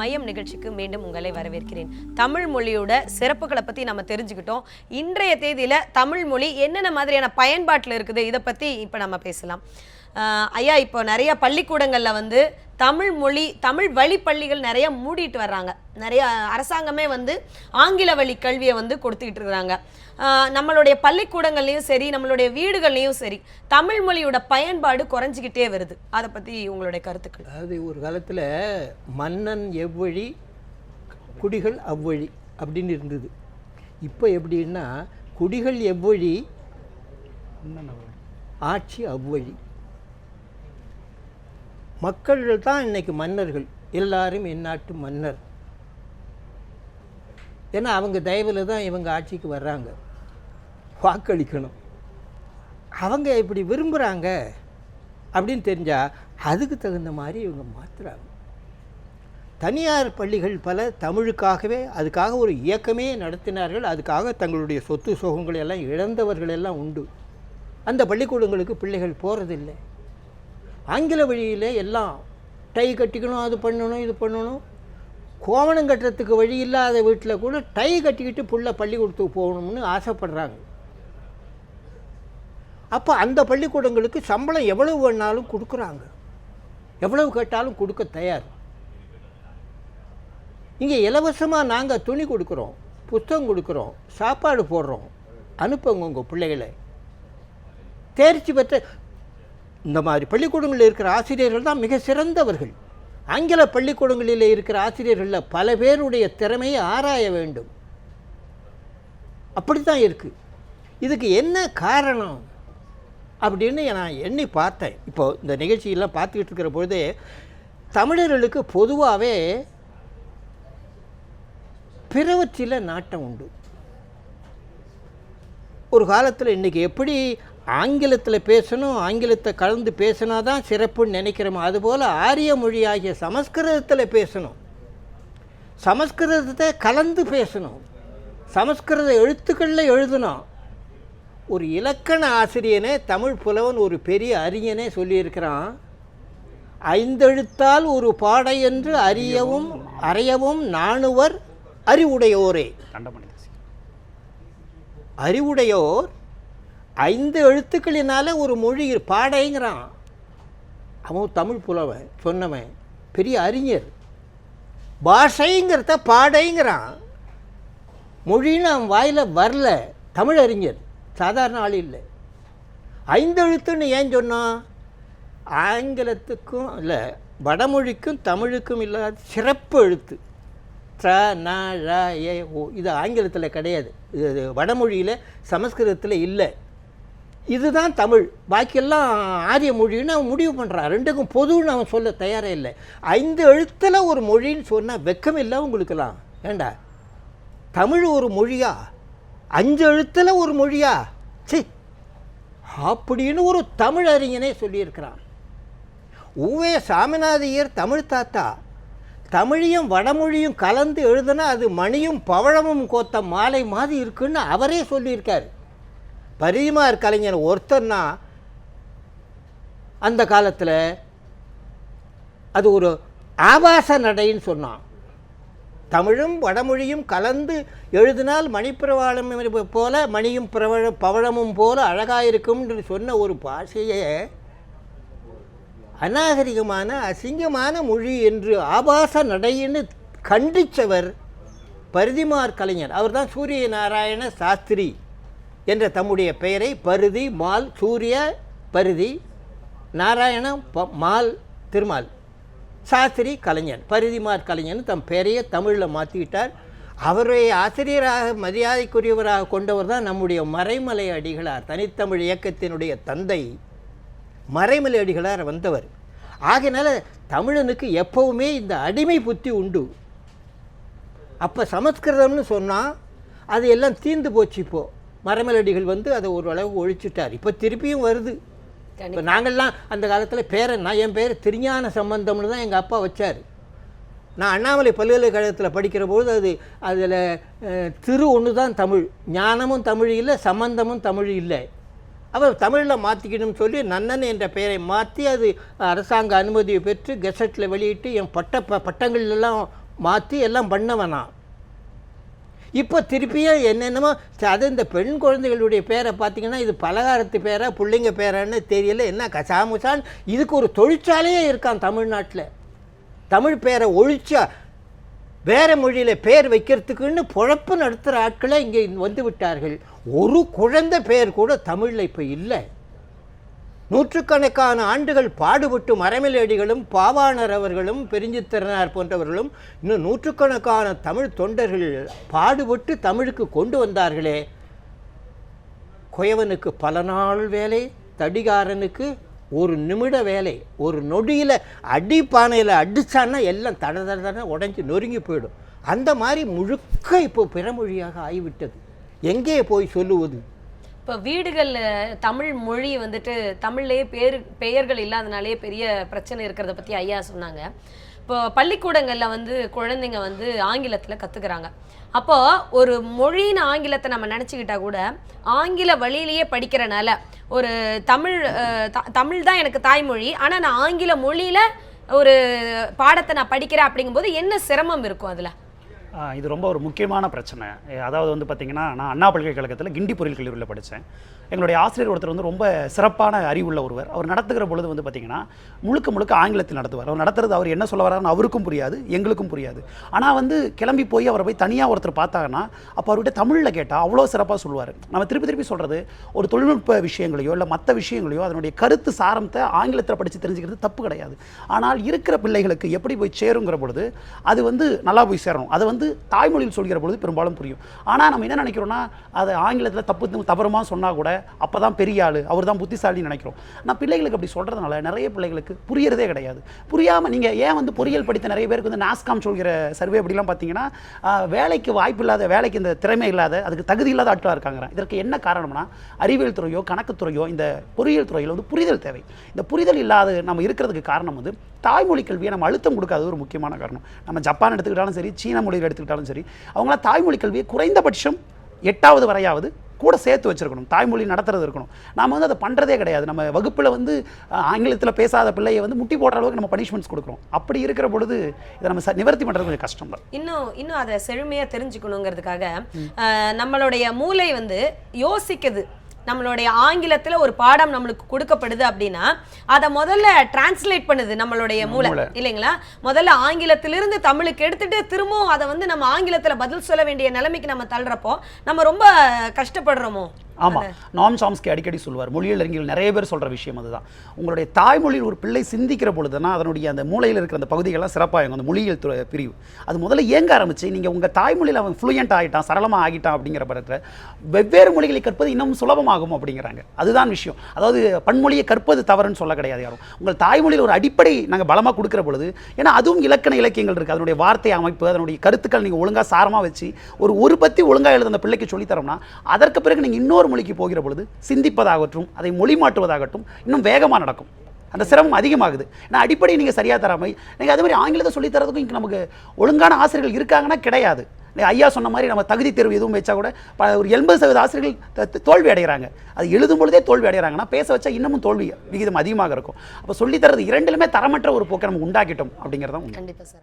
மையம் நிகழ்ச்சிக்கு மீண்டும் உங்களை வரவேற்கிறேன். தமிழ் மொழியோட சிறப்புகளை பற்றி நம்ம தெரிஞ்சுக்கிட்டோம். இன்றைய தேதியில் தமிழ் மொழி என்னென்ன மாதிரியான பயன்பாட்டில் இருக்குது இதை பற்றி இப்போ நம்ம பேசலாம். ஐயா, இப்போ நிறைய பள்ளிக்கூடங்களில் வந்து தமிழ் மொழி தமிழ் வழி பள்ளிகள் நிறைய மூடிட்டு வர்றாங்க. நிறைய அரசாங்கமே வந்து ஆங்கில வழி கல்வியை வந்து கொடுத்துக்கிட்டு இருக்கிறாங்க. நம்மளுடைய பள்ளிக்கூடங்கள்லையும் சரி, நம்மளுடைய வீடுகள்லையும் சரி, தமிழ் மொழியோட பயன்பாடு குறைஞ்சிக்கிட்டே வருது. அதை பற்றி உங்களுடைய கருத்துக்கள். அதாவது ஒரு காலத்தில் மன்னன் எவ்வழி குடிகள் அவ்வழி அப்படின்னு இருந்தது. இப்போ எப்படின்னா குடிகள் எவ்வழி ஆட்சி அவ்வழி. மக்கள்கள் தான் இன்னைக்கு மன்னர்கள். எல்லாரும் எந்நாட்டு மன்னர். ஏன்னா அவங்க தயவில் தான் இவங்க ஆட்சிக்கு வர்றாங்க. வாக்களிக்கணும். அவங்க இப்படி விரும்புகிறாங்க அப்படின்னு தெரிஞ்சால் அதுக்கு தகுந்த மாதிரி இவங்க மாற்றுறாங்க. தனியார் பள்ளிகள் பல தமிழுக்காகவே அதுக்காக ஒரு இயக்கமே நடத்தினார்கள். அதுக்காக தங்களுடைய சொத்து சோகங்களை எல்லாம் இழந்தவர்கள் எல்லாம் உண்டு. அந்த பள்ளிக்கூடங்களுக்கு பிள்ளைகள் போகிறதில்லை. ஆங்கில வழியில் எல்லாம் டை கட்டிக்கணும், அது பண்ணணும், இது பண்ணணும். கோவணம் கட்டுறதுக்கு வழி இல்லாத வீட்டில் கூட டை கட்டிக்கிட்டு புள்ள பள்ளிக்கூடத்துக்கு போகணும்னு ஆசைப்படுறாங்க. அப்போ அந்த பள்ளிக்கூடங்களுக்கு சம்பளம் எவ்வளவு வேணாலும் கொடுக்குறாங்க. எவ்வளவு கேட்டாலும் கொடுக்க தயார். இங்கே இலவசமாக நாங்கள் துணி கொடுக்குறோம், புத்தகம் கொடுக்குறோம், சாப்பாடு போடுறோம், அனுப்புங்க உங்கள் பிள்ளைகளை. தேர்ச்சி பெற்ற இந்த மாதிரி பள்ளிக்கூடங்களில் இருக்கிற ஆசிரியர்கள் தான் மிக சிறந்தவர்கள். ஆங்கில பள்ளிக்கூடங்களில் இருக்கிற ஆசிரியர்களில் பல பேருடைய திறமையை ஆராய வேண்டும். அப்படி தான் இருக்குது. இதுக்கு என்ன காரணம் அப்படின்னு நான் எண்ணி பார்த்தேன். இப்போ இந்த நிகழ்ச்சியெல்லாம் பார்த்துக்கிட்டு இருக்கிற பொழுதே தமிழர்களுக்கு பொதுவாகவே பிறவற்றில் நாட்டம் உண்டு. ஒரு காலத்தில் இன்றைக்கி எப்படி ஆங்கிலத்தில் பேசணும், ஆங்கிலத்தை கலந்து பேசினா தான் சிறப்புன்னு நினைக்கிறோமோ, அதுபோல் ஆரிய மொழியாகிய சமஸ்கிருதத்தில் பேசணும், சமஸ்கிருதத்தை கலந்து பேசணும், சமஸ்கிருத எழுத்துக்களில் எழுதணும். ஒரு இலக்கண ஆசிரியனே, தமிழ் புலவன், ஒரு பெரிய அறிஞனே சொல்லியிருக்கிறான், ஐந்தெழுத்தால் ஒரு பாடை என்று அறியவும் நாணுவர் அறிவுடையோரே. அறிவுடையோர் 5 எழுத்துக்களினால ஒரு மொழி பாடைங்கிறான். அவன் தமிழ் புலவன் சொன்னவன் பெரிய அறிஞர். பாஷைங்கிறத பாடைங்கிறான். மொழின்னு அவன் வாயில் வரல. தமிழ் அறிஞர், சாதாரண ஆள் இல்லை. 5 எழுத்துன்னு ஏன் சொன்னான்? ஆங்கிலத்துக்கும் இல்லை, வடமொழிக்கும் தமிழுக்கும் இல்லாத சிறப்பு எழுத்து ட்ர ந ழ ஏ ஓ. இது ஆங்கிலத்தில் கிடையாது, இது வடமொழியில் சமஸ்கிருதத்தில் இல்லை. இதுதான் தமிழ். பாக்கியெல்லாம் ஆரிய மொழின்னு அவன் முடிவு பண்ணுறான். ரெண்டுக்கும் பொதுன்னு அவன் சொல்ல தயாரே இல்லை. 5 எழுத்தில் ஒரு மொழின்னு சொன்னால் வெக்கம் இல்லை உங்களுக்கெல்லாம்? ஏண்டா, தமிழ் ஒரு மொழியா? 5 எழுத்தில் ஒரு மொழியா? சி, அப்படின்னு ஒரு தமிழ் அறிஞனே சொல்லியிருக்கிறான். ஊவே சாமிநாதையர் தமிழ் தாத்தா தமிழையும் வடமொழியும் கலந்து எழுதுனா அது மணியும் பவழமும் கோத்த மாலை மாதிரி இருக்குன்னு அவரே சொல்லியிருக்கார். பரிதிமார் கலைஞர் ஒருத்தர்னா அந்த காலத்தில் அது ஒரு ஆபாச நடைன்னு சொன்னான். தமிழும் வடமொழியும் கலந்து எழுதினால் மணிப்பிரவாளம் போல மணியும் பவழமும் போல அழகாயிருக்கும்னு சொன்ன ஒரு பாஷையை அநாகரிகமான அசிங்கமான மொழி என்று ஆபாச நடைன்னு கண்டித்தவர் பரிதிமார் கலைஞர். அவர் தான் சூரிய நாராயண சாஸ்திரி என்ற தம்முடைய பெயரை பருதி மால் சூரிய பருதி நாராயண மால் திருமால் சாஸ்திரி கலைஞர் பரிதிமார் கலைஞர் தம் பெயரையே தமிழில் மாற்றிக்கிட்டார். அவருடைய ஆசிரியராக மரியாதைக்குரியவராக கொண்டவர் தான் நம்முடைய மறைமலை அடிகளார். தனித்தமிழ் இயக்கத்தினுடைய தந்தை மறைமலை அடிகளார் வந்தவர். ஆகையினால தமிழனுக்கு எப்பவுமே இந்த அடிமை புத்தி உண்டு. அப்போ சமஸ்கிருதம்னு சொன்னால் அது எல்லாம் தீர்ந்து போச்சு. இப்போது மறைமலை அடிகள் வந்து அதை ஒரு அளவு ஒழிச்சிட்டார். இப்போ திருப்பியும் வருது. இப்போ நாங்கள்லாம் அந்த காலத்தில் என் பேர் திருஞான சம்பந்தம்னு தான் எங்கள் அப்பா வச்சார். நான் அண்ணாமலை பல்கலைக்கழகத்தில் படிக்கிற பொழுது அதில் திரு ஒன்று தான் தமிழ், ஞானமும் தமிழ் இல்லை, சம்பந்தமும் தமிழ் இல்லை. அவர் தமிழில் மாற்றிக்கணும்னு சொல்லி நன்னன் என்ற பெயரை மாற்றி அது அரசாங்க அனுமதியை பெற்று கெசட்டில் வெளியிட்டு என் பட்டங்கள்லாம் மாற்றி எல்லாம் பண்ணவனா. இப்போ திருப்பியும் என்னென்னமோ அது இந்த பெண் குழந்தைகளுடைய பேரை பார்த்தீங்கன்னா இது பலகாரத்து பேரா பிள்ளைங்க பேரான்னு தெரியல. என்ன கசாமுசான் இதுக்கு ஒரு தொழிற்சாலையே இருக்கான் தமிழ்நாட்டில். தமிழ் பேரை ஒழிச்சா வேறு மொழியில் பேர் வைக்கிறதுக்குன்னு பொழப்பு நடத்துகிற ஆட்களை இங்கே வந்து விட்டார்கள். ஒரு குழந்தை பேர் கூட தமிழில் இப்போ இல்லை. நூற்றுக்கணக்கான ஆண்டுகள் பாடுபட்டு மரமலேடிகளும் பாவாணர் அவர்களும் பெருஞ்சித்திரனார் போன்றவர்களும் இன்னும் நூற்றுக்கணக்கான தமிழ் தொண்டர்கள் பாடுபட்டு தமிழுக்கு கொண்டு வந்தார்களே. குயவனுக்கு பல நாள் வேலை, தடிகாரனுக்கு ஒரு நிமிட வேலை. ஒரு நொடியில் அடிப்பானையில் அடித்தான்னா எல்லாம் தட தட உடஞ்சி நொறுங்கி போயிடும். அந்த மாதிரி முழுக்க இப்போ பிறமொழியாக ஆகிவிட்டது. எங்கே போய் சொல்லுவது? இப்போ வீடுகளில் தமிழ் மொழி வந்துட்டு தமிழ்லேயே பெயர்கள் இல்லாதனாலே பெரிய பிரச்சனை இருக்கிறத பற்றி ஐயா சொன்னாங்க. இப்போ பள்ளிக்கூடங்களில் வந்து குழந்தைங்க வந்து ஆங்கிலத்தில் கற்றுக்குறாங்க. அப்போது ஒரு மொழின்னு ஆங்கிலத்தை நம்ம நினச்சிக்கிட்டா கூட ஆங்கில வழியிலேயே படிக்கிறனால ஒரு தமிழ் தான் எனக்கு தாய்மொழி, ஆனால் நான் ஆங்கில மொழியில் ஒரு பாடத்தை நான் படிக்கிறேன் அப்படிங்கும்போது என்ன சிரமம் இருக்கும் அதில்? இது ரொம்ப ஒரு முக்கியமான பிரச்சனை. அதாவது வந்து பார்த்திங்கன்னா, நான் அண்ணா பல்கலைக்கழகத்தில் கிண்டி பொறியியல் கல்லூரியில் படித்தேன். எங்களுடைய ஆசிரியர் ஒருத்தர் வந்து ரொம்ப சிறப்பான அறிவுள்ள ஒருவர். அவர் நடத்துகிற பொழுது வந்து பார்த்திங்கன்னா முழுக்க ஆங்கிலத்தில் நடத்துவார். அவர் நடத்துறது அவர் என்ன சொல்ல வராருன்னு அவருக்கும் புரியாது, எங்களுக்கும் புரியாது. ஆனால் வந்து கிளம்பி போய் அவரை போய் தனியாக ஒருத்தர் பார்த்தாங்கன்னா அப்போ அவர்கிட்ட தமிழில் கேட்டால் அவ்வளோ சிறப்பாக சொல்லுவார். நம்ம திருப்பி சொல்கிறது ஒரு தொழில்நுட்ப விஷயங்களையோ இல்லை மற்ற விஷயங்களையோ அதனுடைய கருத்து சாரத்தை ஆங்கிலத்தில் படித்து தெரிஞ்சுக்கிறது தப்பு கிடையாது. ஆனால் இருக்கிற பிள்ளைகளுக்கு எப்படி போய் சேருங்கிற பொழுது அது வந்து நல்லா போய் சேரணும். அது வந்து தாய்மொழியில் சொல்கிற பொழுது பெரும்பாலும் புரியும். ஆனால் நம்ம என்ன நினைக்கிறோன்னா அதை ஆங்கிலத்தில் தவறுமா சொன்னால் கூட அப்போ தான் பெரிய ஆள், அவர் தான் புத்திசாலின்னு நினைக்கிறோம். நான் பிள்ளைகளுக்கு அப்படி சொல்கிறதுனால நிறைய பிள்ளைகளுக்கு புரியறதே கிடையாது. புரியாமல் நீங்கள் ஏன் வந்து பொறியியல் படித்த நிறைய பேருக்கு வந்து நாஸ்காம் சொல்கிற சர்வே அப்படிலாம் பார்த்தீங்கன்னா வேலைக்கு வாய்ப்பு இல்லாத, வேலைக்கு இந்த திறமை இல்லாத, அதுக்கு தகுதி இல்லாத ஆட்களாக இருக்காங்க. இதற்கு என்ன காரணம்னா அறிவியல் துறையோ கணக்குத்துறையோ இந்த பொறியியல் துறையில் வந்து புரிதல் தேவை. இந்த புரிதல் இல்லாத நம்ம இருக்கிறதுக்கு காரணம் வந்து தாய்மொழி கல்வியை நம்ம அழுத்தம் கொடுக்காது ஒரு முக்கியமான காரணம். நம்ம ஜப்பான் எடுத்துக்கிட்டாலும் சரி, சீன மொழியில் எடுத்துக்கிட்டாலும் சரி, அவங்களாம் தாய்மொழி கல்வியை குறைந்தபட்சம் 8வது வரையாவது கூட சேர்த்து வச்சிருக்கணும். தாய்மொழி நடத்துறது இருக்கணும். நாம் வந்து அதை பண்ணுறதே கிடையாது. நம்ம வகுப்பில் வந்து ஆங்கிலத்தில் பேசாத பிள்ளையை வந்து முட்டி போடுற அளவுக்கு நம்ம பனிஷ்மெண்ட்ஸ் கொடுக்குறோம். அப்படி இருக்கிற பொழுது இதை நம்ம நிவர்த்தி பண்ணுறது கொஞ்சம் கஷ்டம் தான். இன்னும் அதை செழுமையாக தெரிஞ்சுக்கணுங்கிறதுக்காக நம்மளுடைய மூளை வந்து யோசிக்குது. நம்மளுடைய ஆங்கிலத்தில் ஒரு பாடம் நம்மளுக்கு கொடுக்கப்படுது அப்படின்னா அதை முதல்ல டிரான்ஸ்லேட் பண்ணுது நம்மளுடைய மூளை இல்லைங்களா? முதல்ல ஆங்கிலத்திலிருந்து தமிழுக்கு எடுத்துட்டு திரும்பவும் அதை வந்து நம்ம ஆங்கிலத்தில் பதில் சொல்ல வேண்டிய நிலைமைக்கு நம்ம தள்ளுறப்போ நம்ம ரொம்ப கஷ்டப்படுறோமோ? ஆமாம், நாம் சாம்ஸ்கி அடிக்கடி சொல்வார், மொழியியல் அறிஞர்கள் நிறைய பேர் சொல்கிற விஷயம் அதுதான். உங்களுடைய தாய்மொழியில் ஒரு பிள்ளை சிந்திக்கிற பொழுதுனா அதனுடைய அந்த மூளையில் இருக்கிற அந்த பகுதிகள்லாம் சிறப்பாக அந்த மொழியியல் பிரிவு அது முதல்ல இயங்க ஆரம்பிச்சு நீங்கள் உங்கள் தாய்மொழியில் அவன் ஃப்ளூயண்ட் ஆகிட்டான், சரளமாக ஆகிட்டான் அப்படிங்கிற பட்சத்தில் வெவ்வேறு மொழிகளை கற்பது இன்னும் சுலபமாகும் அப்படிங்கிறாங்க. அதுதான் விஷயம். அதாவது பன்மொழியை கற்பது தவறுன்னு சொல்ல கிடையாது யாரும். உங்கள் தாய்மொழியில் ஒரு அடிப்படை நாங்கள் பலமாக கொடுக்குற பொழுது, ஏன்னா அதுவும் இலக்கண இலக்கியங்கள் இருக்குது, அதனுடைய வார்த்தை அமைப்பு, அதனுடைய கருத்துக்கள் நீங்கள் ஒழுங்காக சாரமாக வச்சு ஒரு பத்தி ஒழுங்காக எழுத அந்த பிள்ளைக்கு சொல்லித்தரோம்னா அதற்கு பிறகு நீங்கள் இன்னொரு மொழிக்கு போகிற பொழுது சிந்திப்பதாகட்டும் அதை மொழி மாற்றுவதாகட்டும் இன்னும் வேகமாக நடக்கும். அந்த சிரமம் அதிகமாகுது. ஏன்னா அடிப்படை நீங்கள் சரியாக தராமல் நீங்கள் அதே மாதிரி ஆங்கிலத்தை சொல்லித்தரதுக்கும் இங்கே நமக்கு ஒழுங்கான ஆசிரியர்கள் இருக்காங்கன்னா கிடையாது. ஐயா சொன்ன மாதிரி நம்ம தகுதி தேர்வு எதுவும் வச்சா கூட ஒரு 80% ஆசிரியர்கள் தோல்வி அடைகிறாங்க. அது எழுதும் பொழுதே தோல்வி அடைகிறாங்கன்னா பேச வச்சா இன்னமும் தோல்வி விகிதம் அதிகமாக இருக்கும். அப்போ சொல்லித்தரது இரண்டிலுமே தரமற்ற ஒரு போக்கை நம்ம உண்டாக்கிட்டோம் அப்படிங்கிறதான். கண்டிப்பாக சார்.